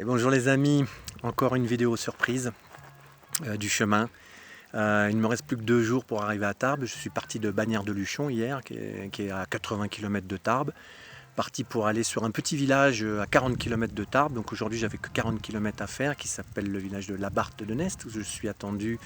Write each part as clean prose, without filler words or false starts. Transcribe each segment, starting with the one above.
Et bonjour les amis, encore une vidéo surprise du chemin. Il ne me reste plus que 2 jours pour arriver à Tarbes. Je suis parti de Bagnères de Luchon hier, qui est à 80 km de Tarbes. Parti pour aller sur un petit village à 40 km de Tarbes. Donc aujourd'hui j'avais que 40 km à faire, qui s'appelle le village de La Barthe de Nest, où je suis attendu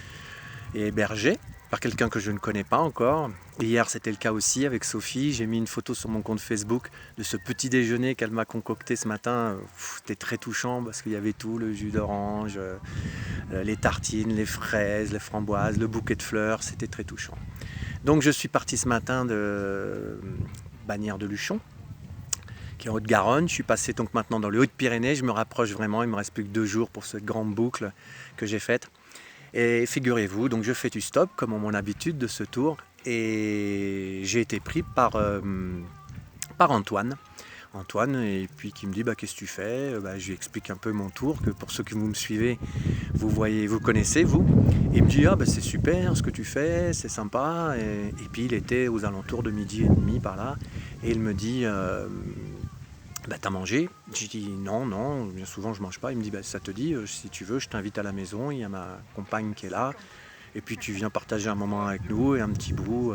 et hébergé par quelqu'un que je ne connais pas encore. Et hier c'était le cas aussi avec Sophie. J'ai mis une photo sur mon compte Facebook de ce petit déjeuner qu'elle m'a concocté ce matin. C'était très touchant parce qu'il y avait tout, le jus d'orange, les tartines, les fraises, les framboises, le bouquet de fleurs, c'était très touchant. Donc je suis parti ce matin de Bagnères de Luchon, qui est en Haute-Garonne. Je suis passé donc maintenant dans les Hautes-Pyrénées. Je me rapproche vraiment, il me reste plus que 2 jours pour cette grande boucle que j'ai faite. Et figurez-vous, donc je fais du stop comme mon habitude de ce tour, et j'ai été pris par Antoine, et puis qui me dit qu'est-ce que tu fais. Je lui explique un peu mon tour, que pour ceux qui vous me suivez, vous connaissez vous. Et il me dit c'est super ce que tu fais, c'est sympa. Et puis il était aux alentours de 12h30 par là, et il me dit t'as mangé? J'ai dit non, bien souvent je mange pas. Il me dit ça te dit, si tu veux je t'invite à la maison, il y a ma compagne qui est là, et puis tu viens partager un moment avec nous et un petit bout.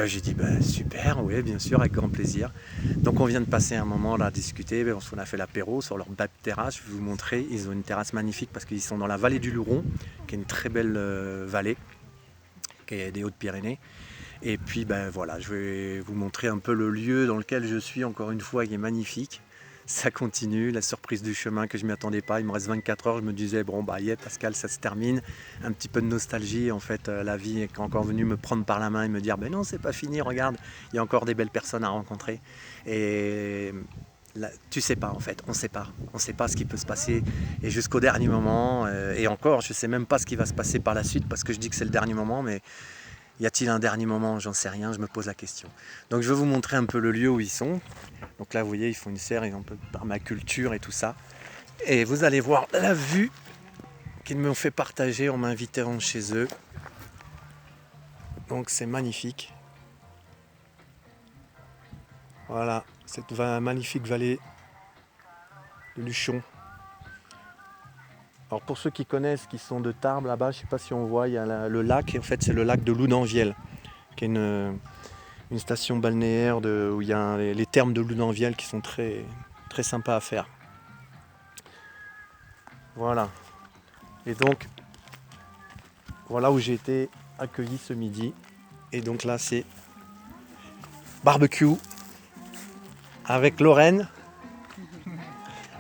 J'ai dit super, oui bien sûr, avec grand plaisir. Donc on vient de passer un moment là à discuter, on a fait l'apéro sur leur belle terrasse. Je vais vous montrer, ils ont une terrasse magnifique parce qu'ils sont dans la vallée du Luron, qui est une très belle vallée, qui est des Hautes-Pyrénées. Et puis voilà, je vais vous montrer un peu le lieu dans lequel je suis, encore une fois, qui est magnifique. Ça continue, la surprise du chemin que je ne m'y attendais pas. Il me reste 24 heures, je me disais, Pascal, ça se termine. Un petit peu de nostalgie, en fait, la vie est encore venue me prendre par la main et me dire, non, c'est pas fini, regarde, il y a encore des belles personnes à rencontrer. Et là, tu sais pas, en fait, on sait pas ce qui peut se passer. Et jusqu'au dernier moment, et encore, je sais même pas ce qui va se passer par la suite, parce que je dis que c'est le dernier moment, mais y a-t-il un dernier moment? J'en sais rien, je me pose la question. Donc je vais vous montrer un peu le lieu où ils sont. Donc là, vous voyez, ils font une serre, ils ont un peu permaculture et tout ça. Et vous allez voir la vue qu'ils m'ont fait partager en m'invitant chez eux. Donc c'est magnifique. Voilà, cette magnifique vallée de Luchon. Alors pour ceux qui connaissent, qui sont de Tarbes là-bas, je ne sais pas si on voit, il y a le lac, et en fait c'est le lac de Loudunvielle, qui est une station balnéaire où il y a les thermes de Loudunvielle qui sont très, très sympas à faire. Voilà. Et donc, voilà où j'ai été accueilli ce midi. Et donc là c'est barbecue avec Lorraine.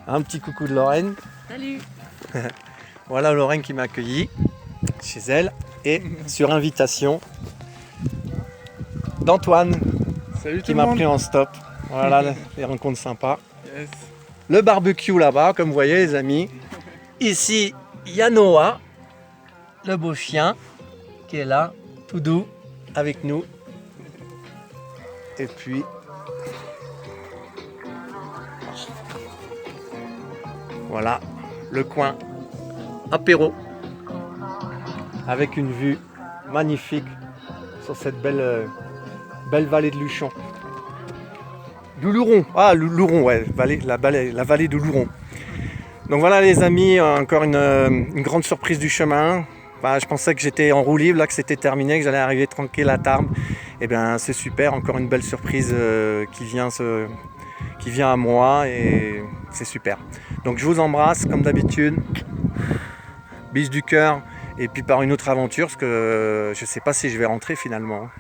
Un petit coucou de Lorraine. Salut. Voilà Lorraine qui m'a accueilli chez elle, et sur invitation d'Antoine qui m'a pris en stop. Voilà les rencontres sympas. Yes. Le barbecue là-bas, comme vous voyez les amis. Ici, il y a Noah, le beau chien, qui est là, tout doux, avec nous. Et puis, voilà le coin apéro avec une vue magnifique sur cette belle vallée de Luchon. Du Luron, Luron, ouais, la vallée de Luron. Donc voilà les amis, encore une grande surprise du chemin. Je pensais que j'étais en roue libre, là que c'était terminé, que j'allais arriver tranquille à Tarbes. Et bien c'est super, encore une belle surprise qui vient à moi, et c'est super. Donc je vous embrasse comme d'habitude. Bise du cœur, et puis par une autre aventure, parce que je ne sais pas si je vais rentrer finalement.